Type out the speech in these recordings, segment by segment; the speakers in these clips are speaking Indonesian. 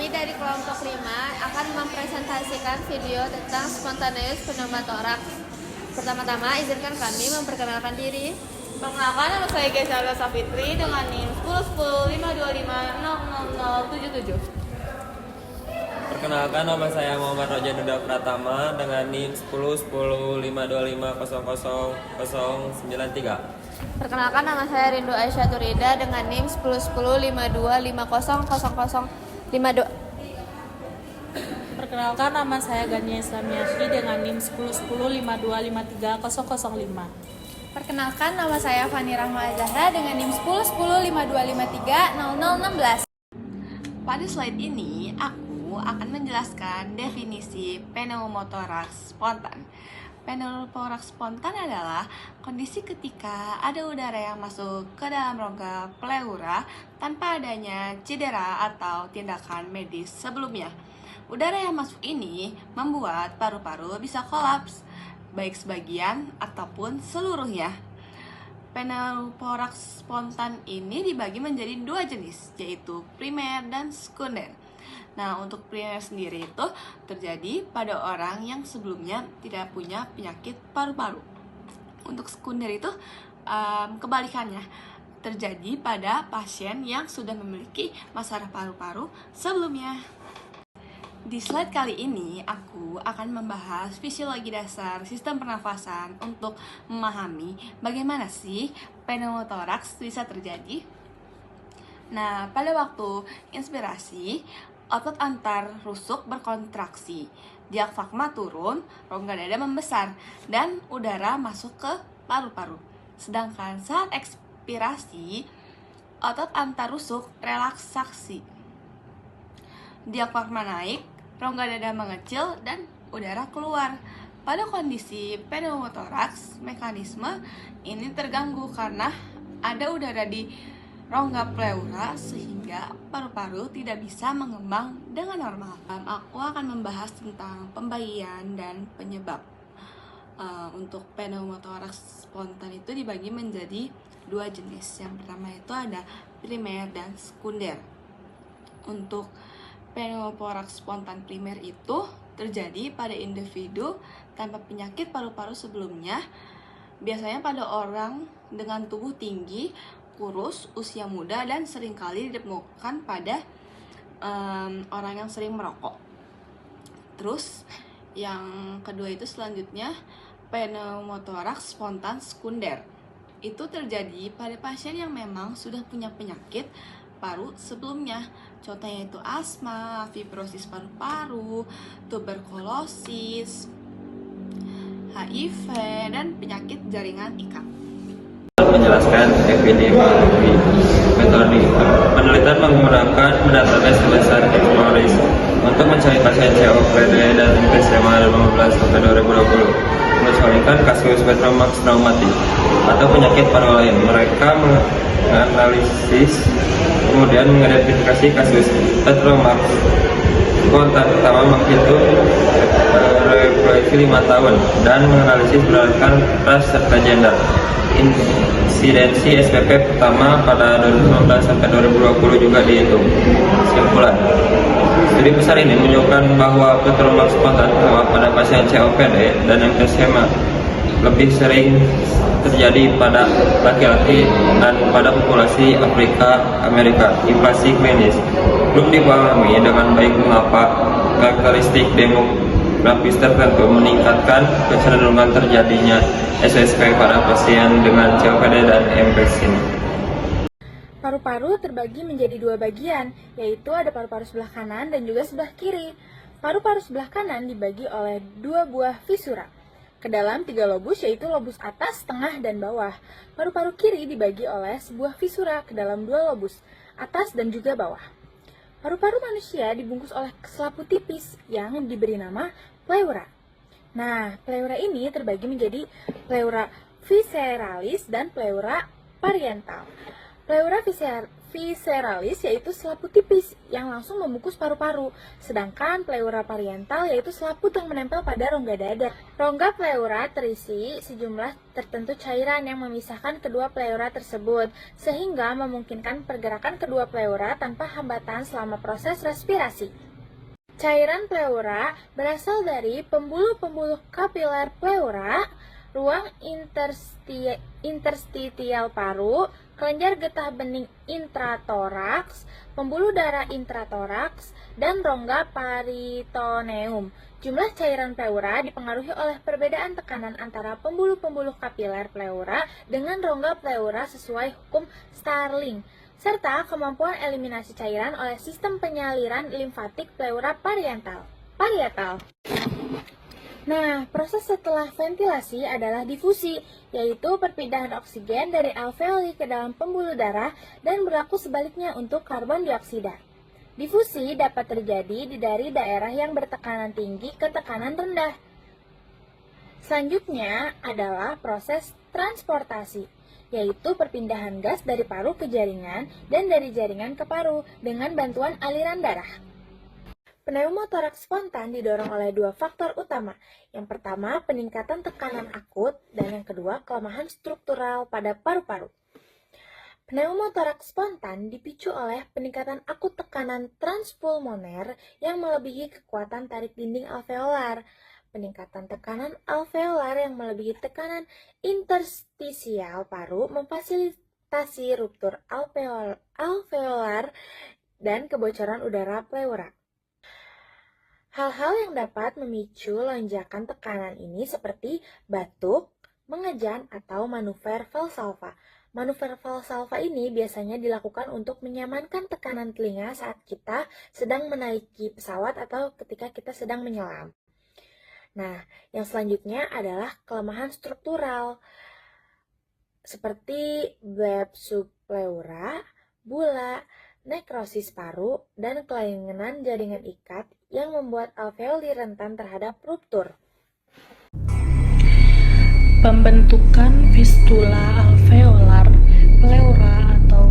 dari kelompok 5 akan mempresentasikan video tentang spontaneous pneumotoraks. Pertama-tama, izinkan kami memperkenalkan diri. Perkenalkan, nama saya Gezalia Safitri dengan NIM 1010525000077. Perkenalkan, nama saya Muhammad Roja Nuda Pratama dengan NIM 1010525000093. Perkenalkan, nama saya Rindu Aisyah Turida dengan NIM 1010525000052. Perkenalkan, nama saya Gania Islamiyashi dengan NIM 1010525230005. Perkenalkan, nama saya Fani Rahma Zahra dengan NIM 10152530016. Pada slide ini, aku akan menjelaskan definisi pneumotoraks spontan. Pneumotoraks spontan adalah kondisi ketika ada udara yang masuk ke dalam rongga pleura tanpa adanya cedera atau tindakan medis sebelumnya. Udara yang masuk ini membuat paru-paru bisa kolaps, baik sebagian ataupun seluruhnya. Pneumotoraks spontan ini dibagi menjadi dua jenis, yaitu primer dan sekunder. Nah, untuk primer sendiri itu terjadi pada orang yang sebelumnya tidak punya penyakit paru-paru. Untuk sekunder itu kebalikannya, terjadi pada pasien yang sudah memiliki masalah paru-paru sebelumnya. Di slide kali ini, aku akan membahas fisiologi dasar sistem pernafasan untuk memahami bagaimana sih pneumotoraks bisa terjadi. Nah, pada waktu inspirasi, otot antar rusuk berkontraksi, diafragma turun, rongga dada membesar, dan udara masuk ke paru-paru. Sedangkan saat ekspirasi, otot antar rusuk relaksasi, diafragma naik, rongga dada mengecil, dan udara keluar. Pada kondisi pneumotoraks, mekanisme ini terganggu karena ada udara di rongga pleura sehingga paru-paru tidak bisa mengembang dengan normal. Aku akan membahas tentang pembagian dan penyebab. Untuk pneumotoraks spontan itu dibagi menjadi dua jenis. Yang pertama itu ada primer dan sekunder. Untuk pneumotoraks spontan primer itu terjadi pada individu tanpa penyakit paru-paru sebelumnya, biasanya pada orang dengan tubuh tinggi, kurus, usia muda, dan seringkali ditemukan pada orang yang sering merokok. Terus yang kedua itu selanjutnya pneumotoraks spontan sekunder. Itu terjadi pada pasien yang memang sudah punya penyakit paru sebelumnya. Contohnya itu asma, fibrosis paru-paru, tuberkulosis, HIV, dan penyakit jaringan ikat. Menjelaskan epidemiologi metode penelitian menggunakan database sebesar Exploris untuk mencari pasien COPD dan emfisema 2015 sampai 2020, mengecualikan kasus Petromax pneumatik atau penyakit paru lain. Mereka menganalisis kemudian mengidentifikasi kasus Petromax spontan pertama magnitud reproduksi 5 tahun dan menganalisis berdasarkan ras serta gender. Insidensi SPP pertama pada 2019 sampai 2020 juga dihitung. Kesimpulan, studi besar ini menunjukkan bahwa Petromax spontan pada pasien COPD dan emfisema lebih sering terjadi pada laki-laki dan pada populasi Afrika Amerika. Implikasi klinis belum dipahami dengan baik mengapa karakteristik demografis tertentu meningkatkan kecenderungan terjadinya SSP pada pasien dengan COPD dan emfisema. Paru-paru terbagi menjadi dua bagian, yaitu ada paru-paru sebelah kanan dan juga sebelah kiri. Paru-paru sebelah kanan dibagi oleh dua buah visura ke dalam 3 lobus, yaitu lobus atas, tengah, dan bawah. Paru-paru kiri dibagi oleh sebuah visura ke dalam 2 lobus, atas dan juga bawah. Paru-paru manusia dibungkus oleh selapu tipis yang diberi nama pleura. Nah, pleura ini terbagi menjadi pleura visceralis dan pleura parietal. Pleura visceralis yaitu selaput tipis yang langsung membungkus paru-paru, sedangkan pleura parietal yaitu selaput yang menempel pada rongga dada. Rongga pleura terisi sejumlah tertentu cairan yang memisahkan kedua pleura tersebut, sehingga memungkinkan pergerakan kedua pleura tanpa hambatan selama proses respirasi. Cairan pleura berasal dari pembuluh-pembuluh kapiler pleura, ruang interstitial paru, kelenjar getah bening intratoraks, pembuluh darah intratoraks, dan rongga peritoneum. Jumlah cairan pleura dipengaruhi oleh perbedaan tekanan antara pembuluh-pembuluh kapiler pleura dengan rongga pleura sesuai hukum Starling, serta kemampuan eliminasi cairan oleh sistem penyaliran limfatik pleura parietal. Nah, proses setelah ventilasi adalah difusi, yaitu perpindahan oksigen dari alveoli ke dalam pembuluh darah dan berlaku sebaliknya untuk karbon dioksida. Difusi dapat terjadi dari daerah yang bertekanan tinggi ke tekanan rendah. Selanjutnya adalah proses transportasi, yaitu perpindahan gas dari paru ke jaringan dan dari jaringan ke paru dengan bantuan aliran darah. Pneumotoraks spontan didorong oleh dua faktor utama. Yang pertama, peningkatan tekanan akut, dan yang kedua, kelemahan struktural pada paru-paru. Pneumotoraks spontan dipicu oleh peningkatan akut tekanan transpulmoner yang melebihi kekuatan tarik dinding alveolar, peningkatan tekanan alveolar yang melebihi tekanan interstisial paru memfasilitasi ruptur alveolar dan kebocoran udara pleura. Hal-hal yang dapat memicu lonjakan tekanan ini seperti batuk, mengejan, atau manuver Valsalva. Manuver Valsalva ini biasanya dilakukan untuk menyamankan tekanan telinga saat kita sedang menaiki pesawat atau ketika kita sedang menyelam. Nah, yang selanjutnya adalah kelemahan struktural, seperti bleb subpleura, bula, nekrosis paru, dan kelainan jaringan ikat yang membuat alveoli rentan terhadap ruptur. Pembentukan fistula alveolar pleura atau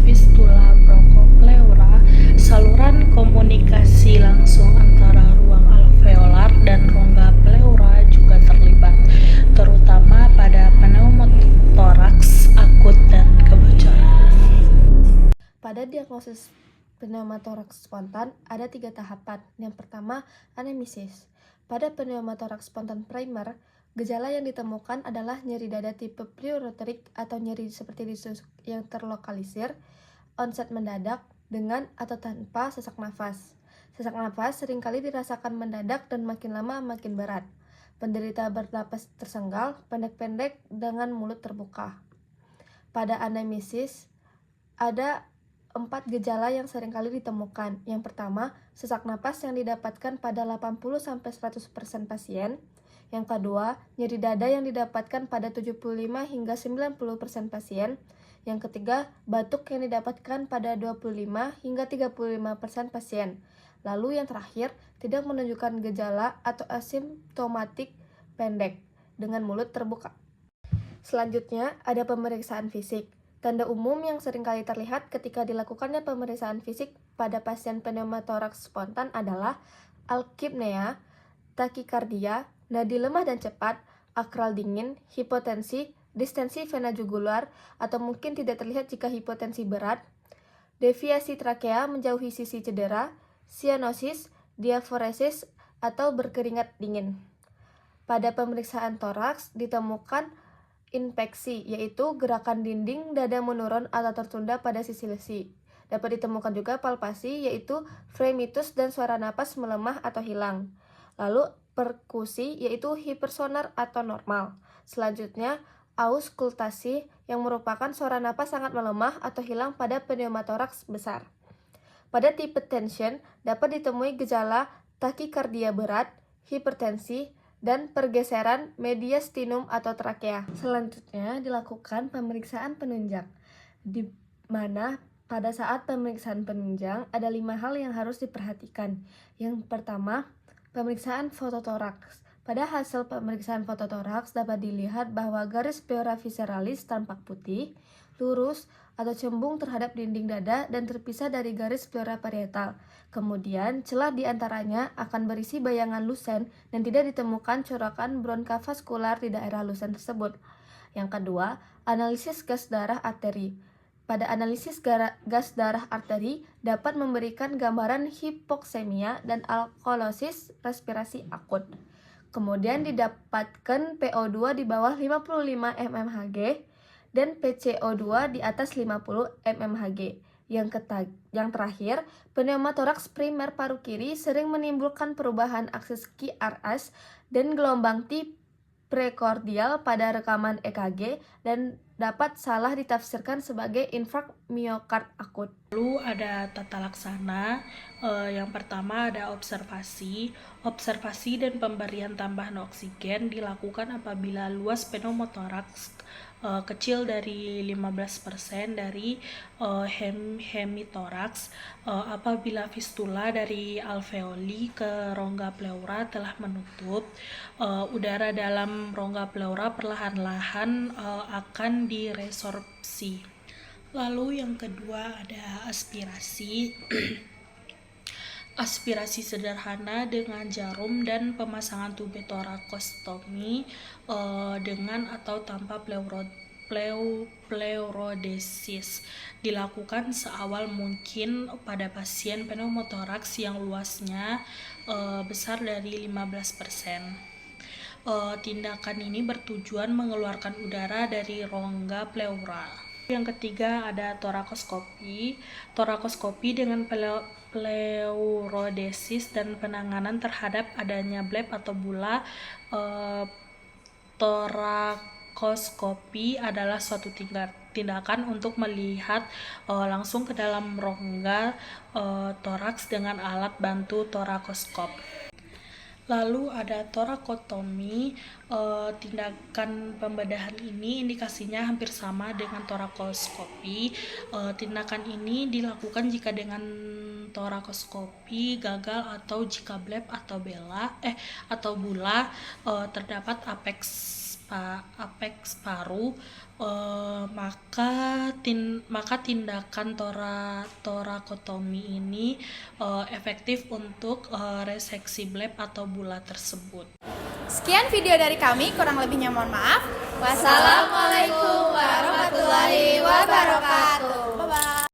fistula bronchopleura, saluran komunikasi langsung antara ruang alveolar dan rongga pleura juga terlibat, terutama pada pneumotoraks akut dan kebocoran. Pada diagnosis pneumotoraks spontan ada 3 tahapan. Yang pertama, anemesis. Pada pneumotoraks spontan primer, gejala yang ditemukan adalah nyeri dada tipe pleuroteric atau nyeri seperti disusuk yang terlokalisir, onset mendadak dengan atau tanpa sesak nafas. Sesak nafas seringkali dirasakan mendadak dan makin lama makin berat. Penderita bernapas tersenggal, pendek-pendek dengan mulut terbuka. Pada anemesis ada 4 gejala yang seringkali ditemukan. Yang pertama, sesak napas yang didapatkan pada 80-100% pasien. Yang kedua, nyeri dada yang didapatkan pada 75 hingga 90% pasien. Yang ketiga, batuk yang didapatkan pada 25 hingga 35% pasien. Lalu yang terakhir, tidak menunjukkan gejala atau asimptomatik pendek dengan mulut terbuka. Selanjutnya, ada pemeriksaan fisik. Tanda umum yang seringkali terlihat ketika dilakukannya pemeriksaan fisik pada pasien pneumotoraks spontan adalah alkipnea, takikardia, nadi lemah dan cepat, akral dingin, hipotensi, distensi vena jugular, atau mungkin tidak terlihat jika hipotensi berat, deviasi trakea menjauhi sisi cedera, sianosis, diaforesis, atau berkeringat dingin. Pada pemeriksaan toraks ditemukan infeksi, yaitu gerakan dinding dada menurun atau tertunda pada sisi lesi. Dapat ditemukan juga palpasi, yaitu fremitus dan suara napas melemah atau hilang. Lalu perkusi, yaitu hipersonar atau normal. Selanjutnya, auskultasi, yang merupakan suara napas sangat melemah atau hilang pada pneumotoraks besar. Pada tipe tension, dapat ditemui gejala takikardia berat, hipertensi, dan pergeseran mediastinum atau trakea. Selanjutnya dilakukan pemeriksaan penunjang, di mana pada saat pemeriksaan penunjang ada 5 hal yang harus diperhatikan. Yang pertama, pemeriksaan fototoraks. Pada hasil pemeriksaan fototoraks dapat dilihat bahwa garis pleura visceralis tampak putih, lurus, atau cembung terhadap dinding dada dan terpisah dari garis pleura parietal. Kemudian, celah di antaranya akan berisi bayangan lusen dan tidak ditemukan corakan bronkavaskular di daerah lusen tersebut. Yang kedua, analisis gas darah arteri. Pada analisis gas darah arteri dapat memberikan gambaran hipoksemia dan alkalosis respirasi akut. Kemudian didapatkan PO2 di bawah 55 mmHg dan PCO2 di atas 50 mmHg. Yang terakhir, pneumotoraks primer paru kiri sering menimbulkan perubahan aksis QRS dan gelombang T prekordial pada rekaman EKG dan dapat salah ditafsirkan sebagai infrak miokard akut. Lalu ada tata laksana. Yang pertama ada observasi. Observasi dan pemberian tambahan oksigen dilakukan apabila luas pneumotoraks kecil dari 15% dari hemitoraks, apabila fistula dari alveoli ke rongga pleura telah menutup, udara dalam rongga pleura perlahan-lahan akan diresorpsi. Lalu yang kedua ada aspirasi. Aspirasi sederhana dengan jarum dan pemasangan tube torakostomi dengan atau tanpa pleurodesis dilakukan seawal mungkin pada pasien pneumotoraks yang luasnya besar dari 15%. Tindakan ini bertujuan mengeluarkan udara dari rongga pleura. Yang ketiga ada torakoskopi. Torakoskopi dengan pleurodesis dan penanganan terhadap adanya bleb atau bula. Torakoskopi adalah suatu tindakan untuk melihat langsung ke dalam rongga toraks dengan alat bantu torakoskop. Lalu ada torakotomi. Tindakan pembedahan ini indikasinya hampir sama dengan torakoskopi. Tindakan ini dilakukan jika dengan torakoskopi gagal atau jika bleb atau bula terdapat apeks paru, maka tindakan torakotomi ini efektif untuk reseksi bleb atau bula tersebut. Sekian video dari kami, kurang lebihnya mohon maaf. Wassalamualaikum warahmatullahi wabarakatuh.